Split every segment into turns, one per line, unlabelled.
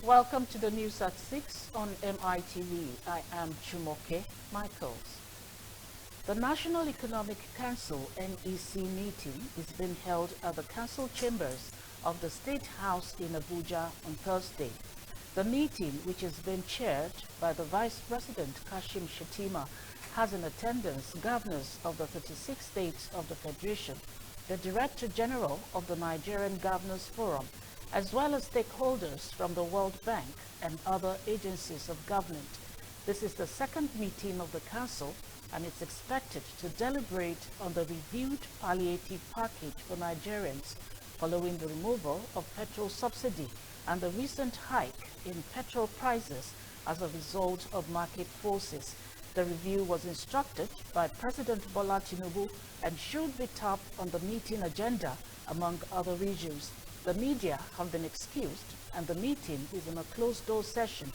Welcome to the news at 6 on MITV. I am Chumoke Michaels. The National Economic Council NEC meeting is being held at the council chambers of the State House in Abuja on Thursday. The meeting, which is being chaired by the Vice President Kashim Shettima, has in attendance governors of the 36 states of the Federation, the Director General of the Nigerian Governors Forum, as well as stakeholders from the World Bank and other agencies of government. This is the second meeting of the Council, and it's expected to deliberate on the reviewed palliative package for Nigerians following the removal of petrol subsidy and the recent hike in petrol prices as a result of market forces. The review was instructed by President Bola Tinubu and should be top on the meeting agenda among other issues. The media have been excused and the meeting is in a closed-door session.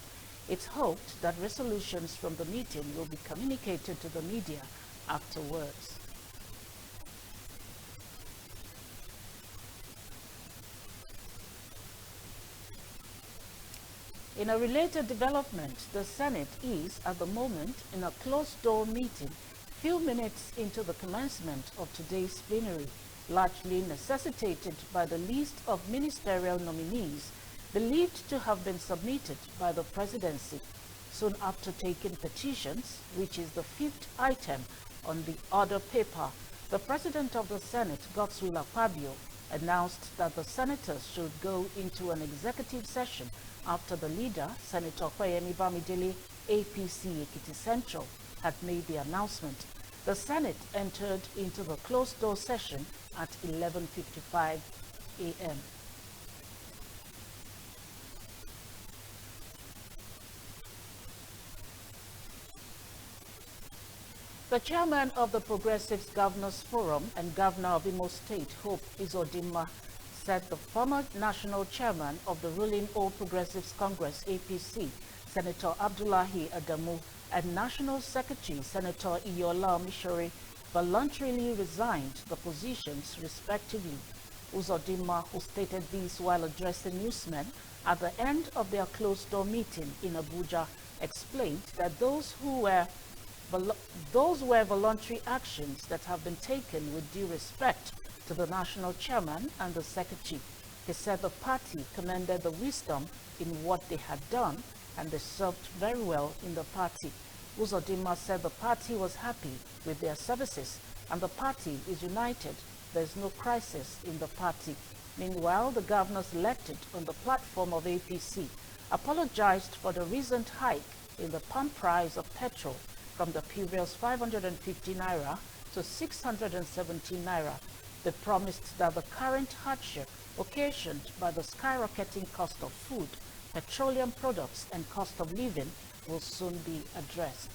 It's hoped that resolutions from the meeting will be communicated to the media afterwards. In a related development, the Senate is at the moment in a closed-door meeting, few minutes into the commencement of today's plenary, largely necessitated by the list of ministerial nominees believed to have been submitted by the presidency. Soon after taking petitions, which is the fifth item on the order paper, the President of the Senate, Godswill Akpabio, announced that the senators should go into an executive session after the leader, Senator Opeyemi Bamidele, APC Ekiti Central, had made the announcement. The Senate entered into the closed-door session at 11:55 a.m. The chairman of the Progressives Governors Forum and governor of Imo State, Hope Uzodinma, said the former national chairman of the ruling All Progressives Congress, APC, Senator Abdullahi Adamu, and National Secretary Senator Iyola Omishore voluntarily resigned the positions respectively. Uzodinma, who stated this while addressing newsmen at the end of their closed-door meeting in Abuja, explained that those were voluntary actions that have been taken with due respect to the national chairman and the secretary. He said the party commended the wisdom in what they had done and they served very well in the party. Uzodinma said the party was happy with their services and the party is united. There is no crisis in the party. Meanwhile, the governors elected on the platform of APC apologized for the recent hike in the pump price of petrol from the previous 550 naira to 617 naira. They promised that the current hardship occasioned by the skyrocketing cost of food, petroleum products, and cost of living will soon be addressed.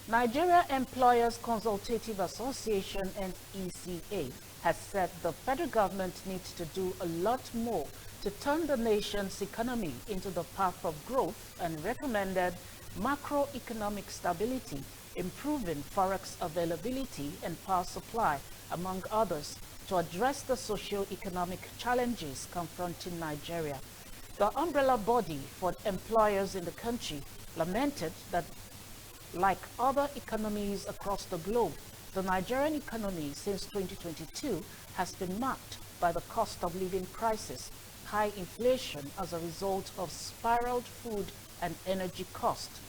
Nigeria Employers Consultative Association (NECA) has said the federal government needs to do a lot more to turn the nation's economy into the path of growth and recommended macroeconomic stability, improving forex availability and power supply, among others, to address the socio-economic challenges confronting Nigeria. The umbrella body for employers in the country lamented that, like other economies across the globe, the Nigerian economy since 2022 has been marked by the cost of living crisis, high inflation as a result of spiraled food and energy costs,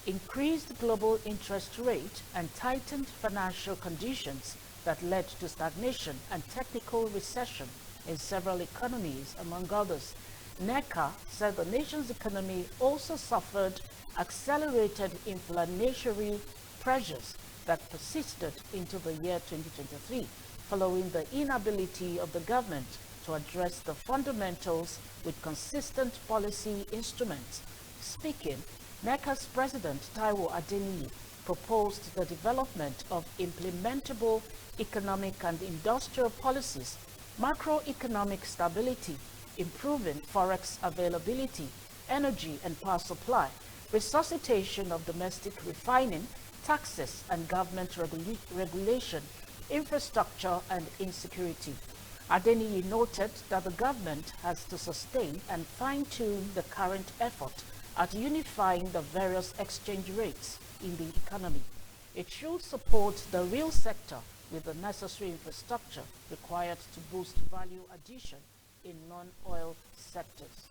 increased global interest rate, and tightened financial conditions that led to stagnation and technical recession in several economies, among others. NECA said the nation's economy also suffered accelerated inflationary pressures that persisted into the year 2023, following the inability of the government to address the fundamentals with consistent policy instruments. Speaking, NECA's President Taiwo Adeniyi proposed the development of implementable economic and industrial policies, macroeconomic stability, improving forex availability, energy and power supply, resuscitation of domestic refining, taxes and government regulation, infrastructure and insecurity. Adeniyi noted that the government has to sustain and fine-tune the current effort at unifying the various exchange rates in the economy. It should support the real sector with the necessary infrastructure required to boost value addition in non-oil sectors.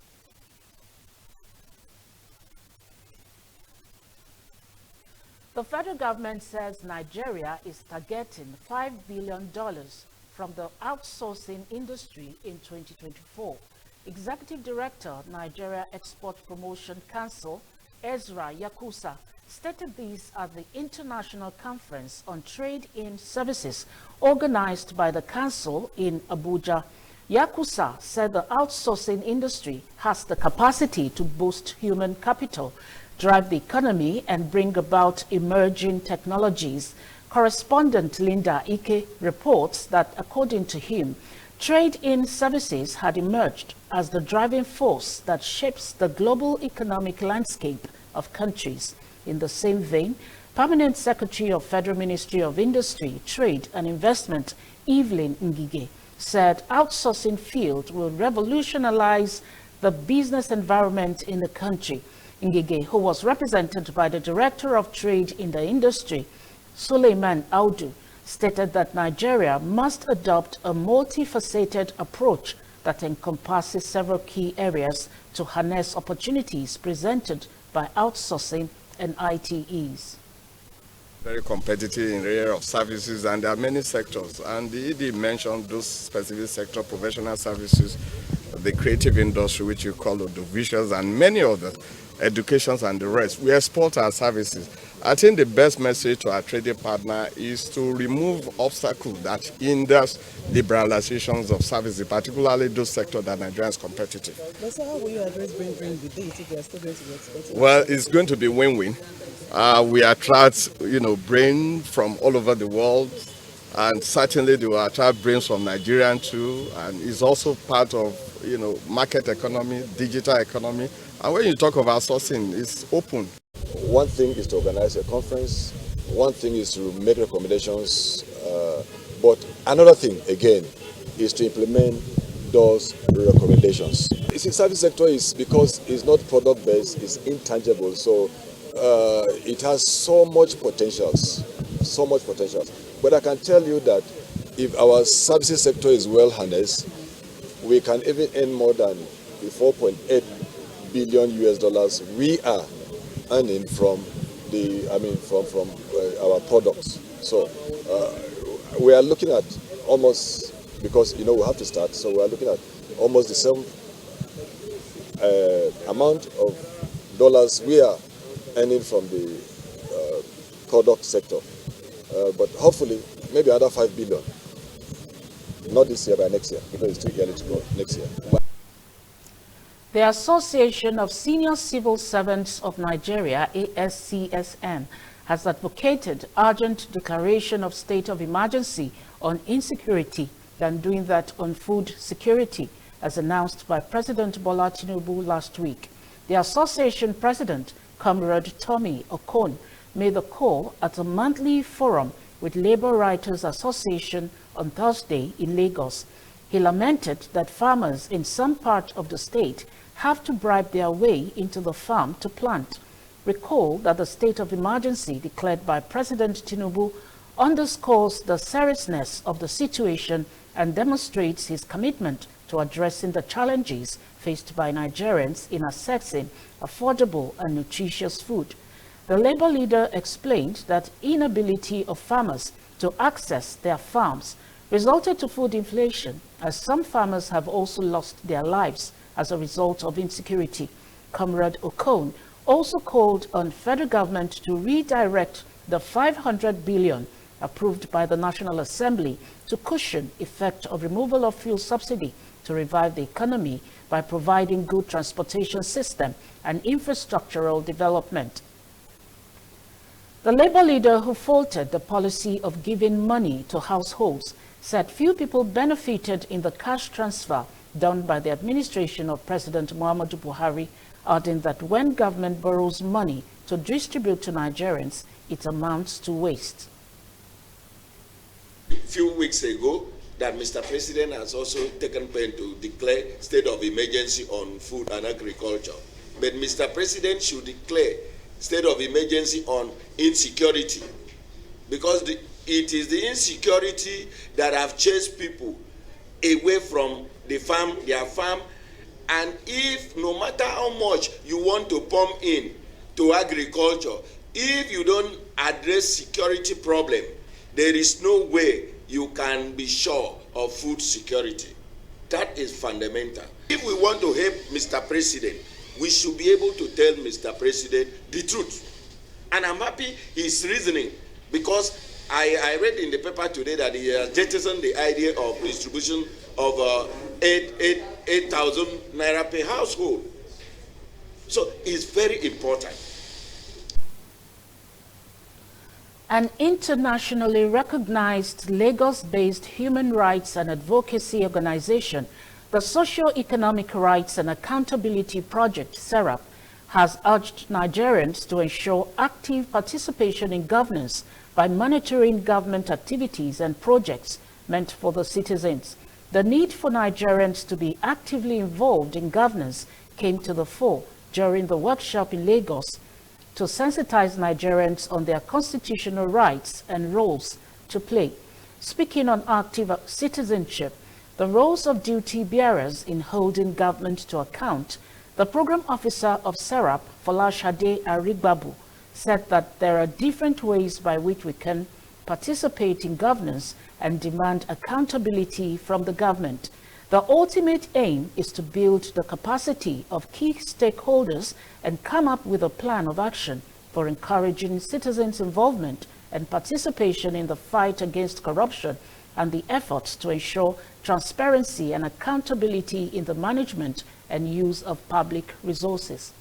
The federal government says Nigeria is targeting $5 billion from the outsourcing industry in 2024. Executive Director, Nigeria Export Promotion Council, Ezra Yakusa, stated this at the International Conference on Trade-in Services organized by the Council in Abuja. Yakusa said the outsourcing industry has the capacity to boost human capital, drive the economy, and bring about emerging technologies. Correspondent Linda Ike reports that, according to him, trade-in services had emerged as the driving force that shapes the global economic landscape of countries. In the same vein, Permanent Secretary of Federal Ministry of Industry, Trade and Investment, Evelyn Ngige, said outsourcing field will revolutionize the business environment in the country. Ngige, who was represented by the Director of Trade in the Industry, Suleiman Audu, stated that Nigeria must adopt a multifaceted approach that encompasses several key areas to harness opportunities presented by outsourcing and ITEs.
Very competitive in the area of services, and there are many sectors. And the ED mentioned those specific sector, professional services, the creative industry, which you call the visuals, and many others, educations and the rest. We export our services. I think the best message to our trading partner is to remove obstacles that hinders liberalizations of services, particularly those sectors that Nigeria is competitive.
But so how will you address brain drain with this if they are still going to be exporting?
Well, it's going to be win-win. We attract, brain from all over the world, and certainly they will attract brains from Nigeria too, and it's also part of, market economy, digital economy. And when you talk about sourcing, it's open.
One thing is to organize a conference. One thing is to make recommendations. But another thing, again, is to implement those recommendations. You see, service sector is, because it's not product-based, it's intangible. So it has so much potentials. But I can tell you that if our services sector is well harnessed, we can even earn more than the 4.8 billion US dollars we are earning from our products. So we are looking at almost, because we have to start, so we are looking at almost the same amount of dollars we are earning from the product sector. But hopefully, maybe another 5 billion. Not this year, but next year, because it's too early to go next year.
The Association of Senior Civil Servants of Nigeria, ASCSN, has advocated urgent declaration of state of emergency on insecurity than doing that on food security, as announced by President Bola Tinubu last week. The association president, Comrade Tommy Okon, made the call at a monthly forum with Labour Writers Association on Thursday in Lagos. He lamented that farmers in some part of the state have to bribe their way into the farm to plant. Recall that the state of emergency declared by President Tinubu underscores the seriousness of the situation and demonstrates his commitment to addressing the challenges faced by Nigerians in accessing affordable and nutritious food. The Labour leader explained that inability of farmers to access their farms resulted to food inflation, as some farmers have also lost their lives as a result of insecurity. Comrade Okon also called on federal government to redirect the 500 billion approved by the National Assembly to cushion effect of removal of fuel subsidy to revive the economy by providing good transportation system and infrastructural development. The Labour leader, who faulted the policy of giving money to households, said few people benefited in the cash transfer done by the administration of President Muhammadu Buhari, adding that when government borrows money to distribute to Nigerians, it amounts to waste.
A few weeks ago, that Mr. President has also taken pen to declare state of emergency on food and agriculture. But Mr. President should declare state of emergency on insecurity, because it is the insecurity that have chased people away from the farm, their farm. And if no matter how much you want to pump in to agriculture, if you don't address security problem, there is no way you can be sure of food security. That is fundamental. If we want to help Mr. President, we should be able to tell Mr. President the truth. And I'm happy he's reasoning, because I read in the paper today that he has jettisoned the idea of distribution of 8,000 naira per household. So it's very important.
An internationally recognized Lagos-based human rights and advocacy organization, the Socio-Economic Rights and Accountability Project, SERAP, has urged Nigerians to ensure active participation in governance by monitoring government activities and projects meant for the citizens. The need for Nigerians to be actively involved in governance came to the fore during the workshop in Lagos to sensitize Nigerians on their constitutional rights and roles to play. Speaking on active citizenship, the roles of duty bearers in holding government to account, the program officer of SERAP, Folashade Arigbabu, said that there are different ways by which we can participate in governance and demand accountability from the government. The ultimate aim is to build the capacity of key stakeholders and come up with a plan of action for encouraging citizens' involvement and participation in the fight against corruption and the efforts to ensure transparency and accountability in the management and use of public resources.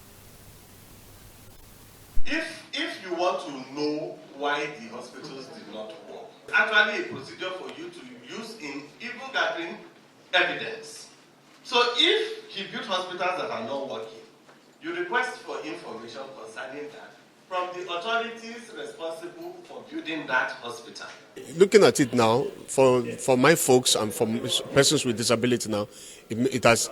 If you want to know why the hospitals did not work, it's actually a procedure for you to use in even gathering evidence. So if he built hospitals that are not working, you request for information concerning that from the authorities responsible for building that hospital.
Looking at it now, for my folks and for persons with disability now, it has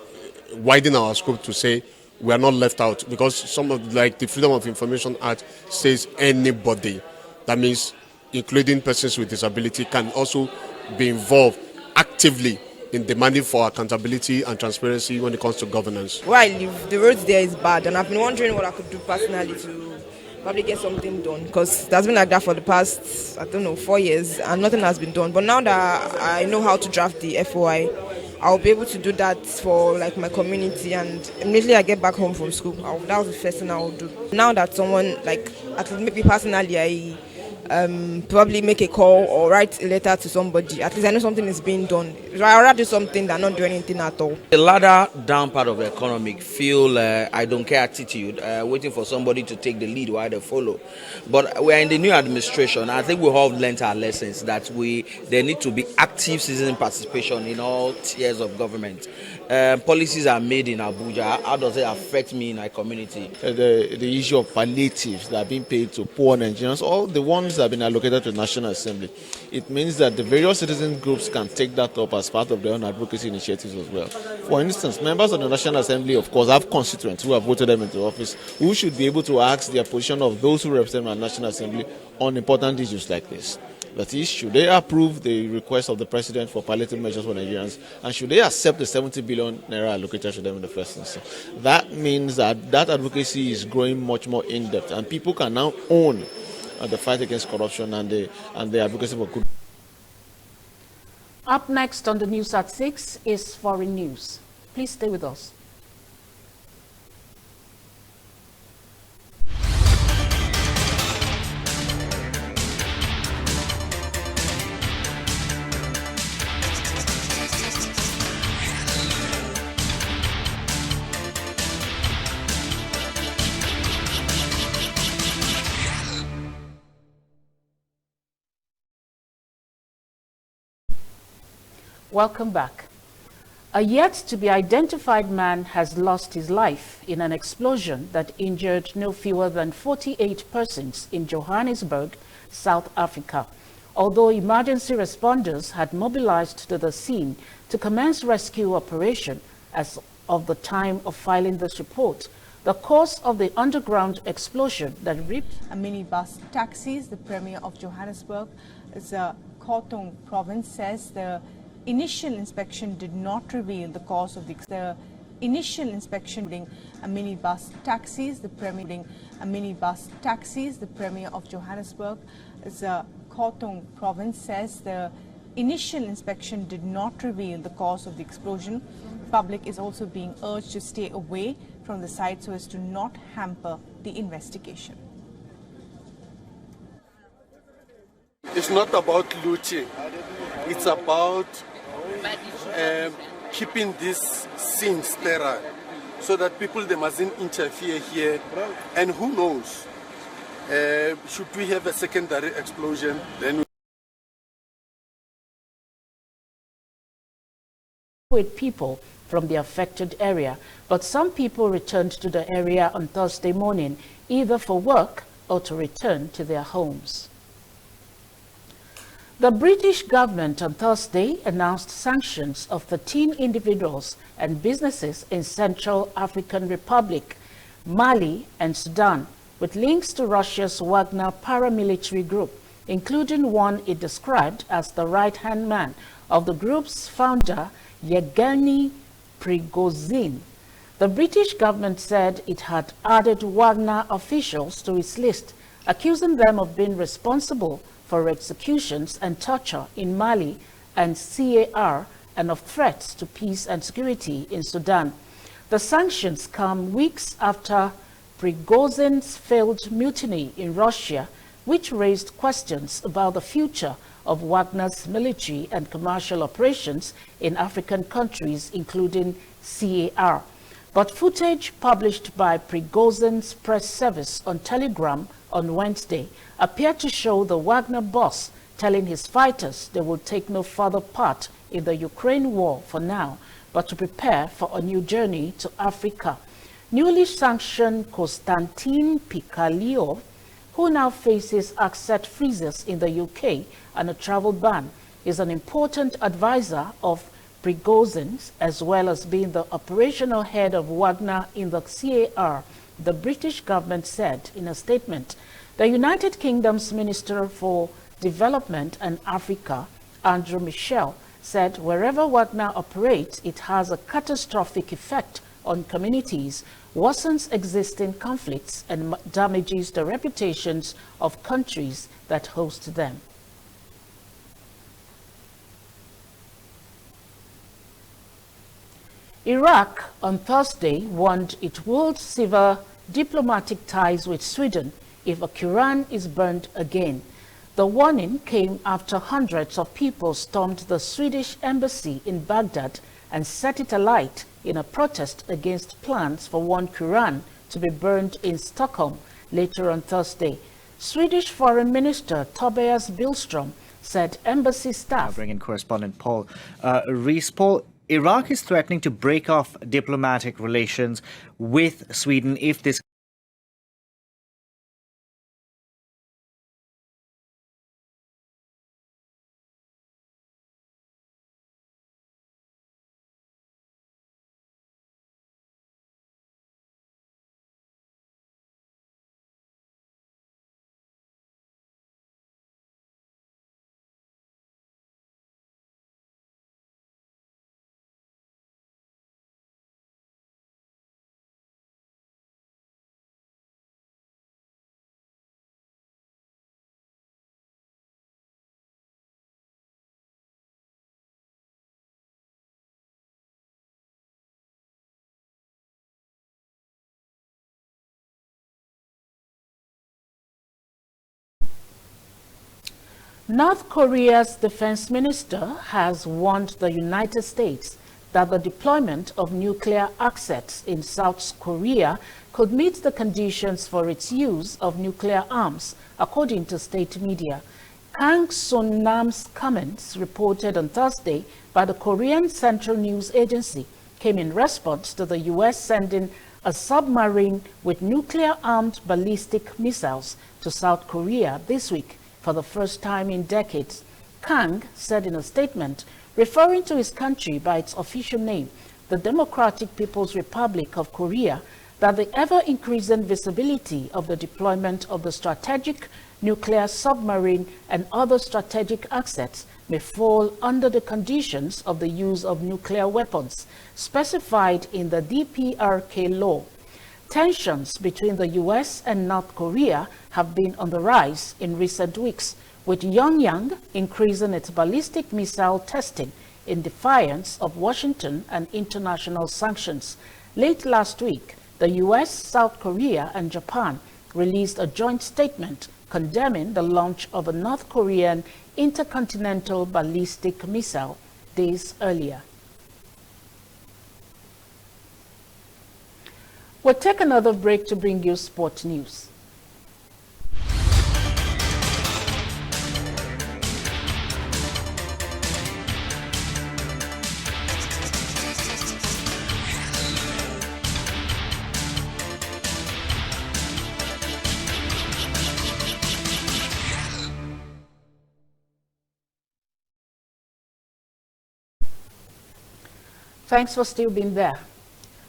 widened our scope to say we are not left out, because some of, like the Freedom of Information Act says anybody, that means including persons with disability, can also be involved actively in demanding for accountability and transparency when it comes to governance.
Where I live, the roads there is bad, and I've been wondering what I could do personally to probably get something done, because it has been like that for the past, 4 years, and nothing has been done. But now that I know how to draft the FOI, I'll be able to do that for like my community, and immediately I get back home from school, that was the first thing I will do. Now that someone, like, at least maybe personally, I probably make a call or write a letter to somebody. At least I know something is being done. I'd rather do something than not do anything at all.
The ladder down part of the economic feel I don't care attitude, waiting for somebody to take the lead while they follow. But we are in the new administration. I think we have learned our lessons that there need to be active citizen participation in all tiers of government. Policies are made in Abuja. How does it affect me in my community?
The issue of palliatives that are being paid to poor Nigerians, all the ones that have been allocated to the National Assembly. It means that the various citizen groups can take that up as part of their own advocacy initiatives as well. For instance, members of the National Assembly, of course, have constituents who have voted them into office, who should be able to ask their position of those who represent the National Assembly on important issues like this. That is, should they approve the request of the President for palliative measures for Nigerians, and should they accept the 70 billion naira allocated to them in the first instance? That means that advocacy is growing much more in-depth, and people can now own the fight against corruption and the advocacy for good.
Up next on the news at 6 is foreign news. Please stay with us. Welcome back. A yet-to-be-identified man has lost his life in an explosion that injured no fewer than 48 persons in Johannesburg, South Africa. Although emergency responders had mobilized to the scene to commence rescue operation as of the time of filing this report, the cause of the underground explosion that ripped
a minibus taxis the premier of Johannesburg, the Gauteng province, says the initial inspection did not reveal the cause of the initial inspection. A minibus taxis the premier of Johannesburg, the Gauteng province, says the initial inspection did not reveal the cause of the explosion. Public is also being urged to stay away from the site so as to not hamper the investigation.
It's not about looting. It's about keeping this scene sterile so that people, they mustn't interfere here. And who knows, should we have a secondary explosion, then
with people from the affected area, but some people returned to the area on Thursday morning, either for work or to return to their homes. The British government on Thursday announced sanctions of 13 individuals and businesses in Central African Republic, Mali, and Sudan, with links to Russia's Wagner paramilitary group, including one it described as the right-hand man of the group's founder, Yevgeny Prigozhin. The British government said it had added Wagner officials to its list, accusing them of being responsible for executions and torture in Mali and CAR and of threats to peace and security in Sudan. The sanctions come weeks after Prigozhin's failed mutiny in Russia, which raised questions about the future of Wagner's military and commercial operations in African countries, including CAR. But footage published by Prigozhin's press service on Telegram on Wednesday appeared to show the Wagner boss telling his fighters they will take no further part in the Ukraine war for now, but to prepare for a new journey to Africa. Newly sanctioned Konstantin Pikaliov, who now faces asset freezes in the UK and a travel ban, is an important advisor of Prigozhin's, as well as being the operational head of Wagner in the CAR, the British government said in a statement. The United Kingdom's Minister for Development and Africa, Andrew Michel, said wherever Wagner operates, it has a catastrophic effect on communities, worsens existing conflicts, and damages the reputations of countries that host them. Iraq on Thursday warned it would sever diplomatic ties with Sweden if a Quran is burned again. The warning came after hundreds of people stormed the Swedish embassy in Baghdad and set it alight in a protest against plans for one Quran to be burned in Stockholm later on Thursday. Swedish Foreign Minister Tobias Billström said embassy staff...
I'll bring in correspondent Paul. Reese, Paul, Iraq is threatening to break off diplomatic relations with Sweden if this
North Korea's defense minister has warned the United States that the deployment of nuclear assets in South Korea could meet the conditions for its use of nuclear arms, according to state media. Kang Sun-nam's comments, reported on Thursday by the Korean Central News Agency, came in response to the U.S. sending a submarine with nuclear-armed ballistic missiles to South Korea this week for the first time in decades. Kang said in a statement, referring to his country by its official name, the Democratic People's Republic of Korea, that the ever-increasing visibility of the deployment of the strategic nuclear submarine and other strategic assets may fall under the conditions of the use of nuclear weapons specified in the DPRK law. Tensions between the U.S. and North Korea have been on the rise in recent weeks, with Pyongyang increasing its ballistic missile testing in defiance of Washington and international sanctions. Late last week, the U.S., South Korea, and Japan released a joint statement condemning the launch of a North Korean intercontinental ballistic missile days earlier. We'll take another break to bring you sport news. Thanks for still being there.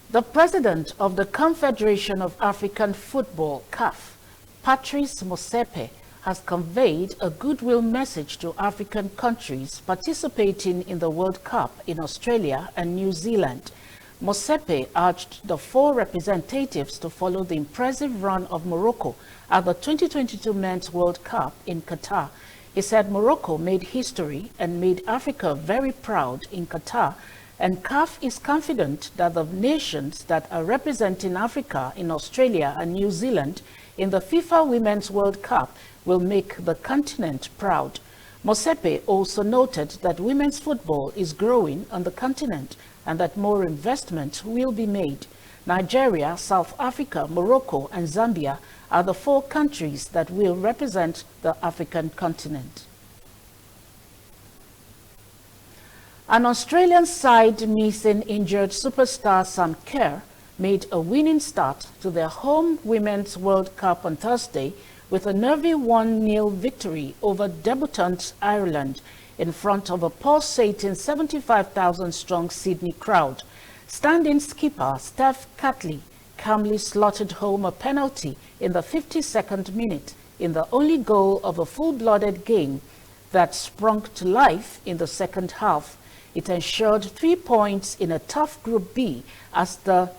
The president of the Confederation of African Football, CAF, Patrice Motsepe, has conveyed a goodwill message to African countries participating in the World Cup in Australia and New Zealand. Motsepe urged the 4 representatives to follow the impressive run of Morocco at the 2022 Men's World Cup in Qatar. He said Morocco made history and made Africa very proud in Qatar, and CAF is confident that the nations that are representing Africa in Australia and New Zealand in the FIFA Women's World Cup will make the continent proud. Motsepe also noted that women's football is growing on the continent and that more investment will be made. Nigeria, South Africa, Morocco, and Zambia are the 4 countries that will represent the African continent. An Australian side missing injured superstar Sam Kerr made a winning start to their home Women's World Cup on Thursday with a nervy 1-0 victory over debutant Ireland in front of a pulsating 75,000-strong Sydney crowd. Standing skipper Steph Catley calmly slotted home a penalty in the 52nd minute in the only goal of a full-blooded game that sprung to life in the second half. It ensured 3 points in a tough Group B as the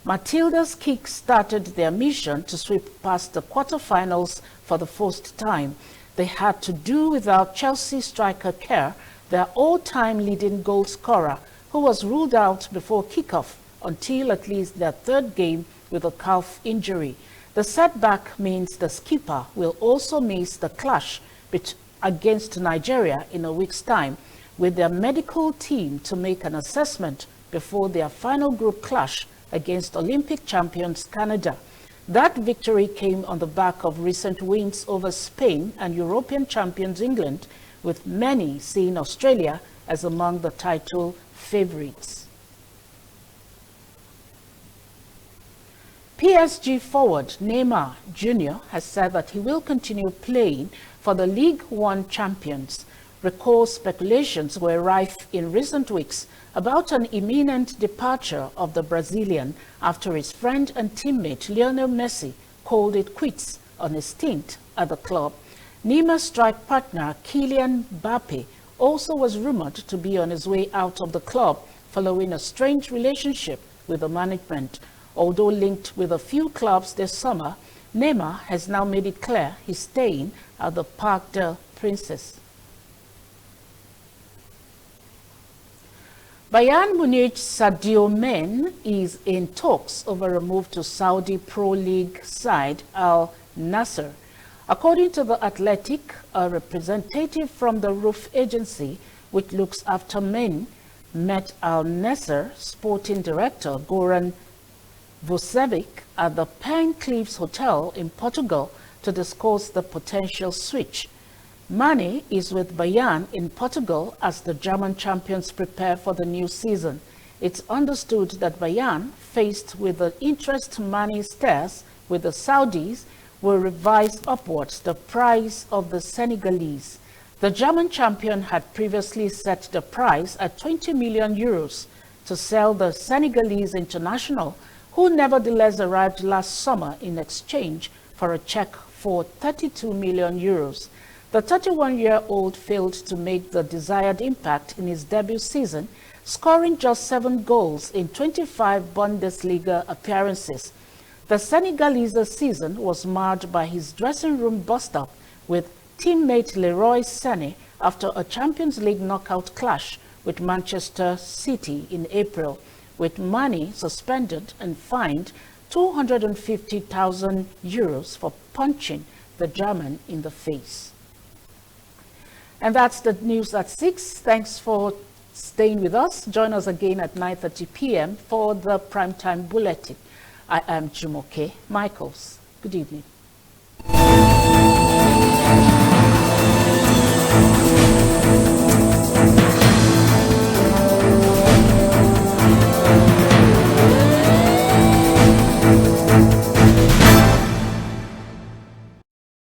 Matildas kick-started their mission to sweep past the quarterfinals for the first time. They had to do without Chelsea striker Kerr, their all-time leading goal scorer, who was ruled out before kickoff until at least their 3rd game with a calf injury. The setback means the skipper will also miss the clash against Nigeria in a week's time, with their medical team to make an assessment before their final group clash against Olympic champions Canada. That victory came on the back of recent wins over Spain and European champions England, with many seeing Australia as among the title favorites. PSG forward Neymar Jr. has said that he will continue playing for the League One champions. Recall speculations were rife in recent weeks about an imminent departure of the Brazilian after his friend and teammate Lionel Messi called it quits on his stint at the club. Neymar's strike partner Kylian Mbappe also was rumored to be on his way out of the club following a strained relationship with the management. Although linked with a few clubs this summer, Neymar has now made it clear he's staying at the Parc des Princes. Bayern Munich's Sadio Mane is in talks over a move to Saudi Pro League side Al Nassr. According to The Athletic, a representative from the roof agency, which looks after Mane, met Al Nassr sporting director Goran Vucevic at the Pine Cliffs Hotel in Portugal to discuss the potential switch. Mane is with Bayern in Portugal as the German champions prepare for the new season. It's understood that Bayern, faced with the interest Mane stares with the Saudis, will revise upwards the price of the Senegalese. The German champion had previously set the price at 20 million euros to sell the Senegalese international, who nevertheless arrived last summer in exchange for a check for 32 million euros. The 31-year-old failed to make the desired impact in his debut season, scoring just 7 goals in 25 Bundesliga appearances. The Senegalese season was marred by his dressing room bust-up with teammate Leroy Sané after a Champions League knockout clash with Manchester City in April, with Mane suspended and fined 250,000 euros for punching the German in the face. And that's the news at 6. Thanks for staying with us. Join us again at 9:30 p.m. for the Primetime Bulletin. I am Jumoke Michaels. Good evening.